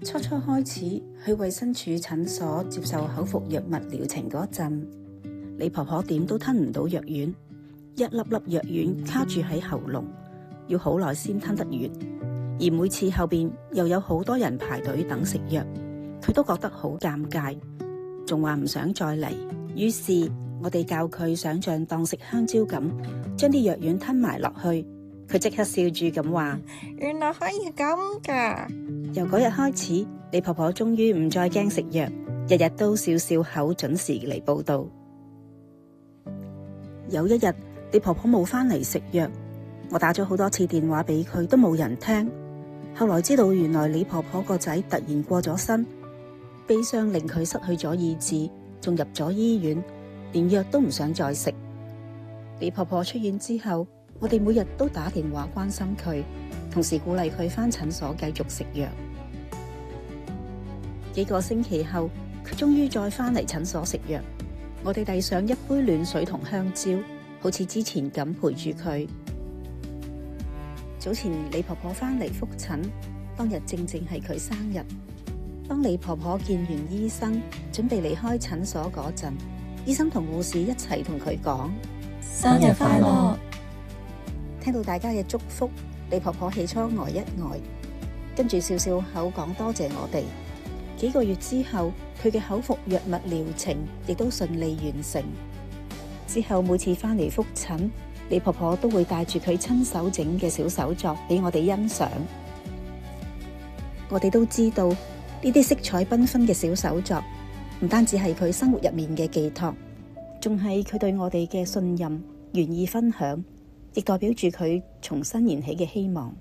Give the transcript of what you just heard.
初開始去衛生署診所接受口服藥物療程嗰陣，李婆婆點都吞唔到藥丸，一粒粒藥丸卡住喺喉嚨，要好耐先吞得完。而每次後邊又有好多人排隊等食藥，佢都覺得好尷尬，仲話唔想再嚟。於是我哋教佢想像當食香蕉咁，將啲藥丸吞埋落去。佢即刻笑住咁話：原來可以咁㗎！由嗰日開始，李婆婆終於唔再驚食藥，日日都笑笑口，準時嚟報到。有一日，李婆婆冇返嚟食藥，我打咗好多次電話俾佢，都冇人聽。後來知道原來李婆婆個仔突然過咗身，悲傷令佢失去咗意志，仲入咗醫院，連藥都唔想再食。李婆婆出院之後，我哋每日都打電話關心佢，同時鼓勵佢返診所繼續食藥。幾個星期後，佢終於再返嚟診所食藥。我哋遞上一杯暖水同香蕉，好似之前咁陪住佢。早前李婆婆返嚟復診，當日正係佢生日。當李婆婆見完醫生，準備離開診所嗰陣，醫生同護士一齊同佢講：生日快樂！聽到大家嘅祝福，李婆婆起初呆一呆，跟住笑笑口講多謝我哋。幾個月之後，佢嘅口服藥物療程亦都順利完成。之後每次返嚟復診，李婆婆都會帶住佢親手整嘅小手作俾我哋欣賞。我哋都知道呢啲色彩繽紛嘅小手作，唔單止係佢生活入面嘅寄託，仲係佢對我哋嘅信任，願意分享，亦代表住佢重新燃起嘅希望。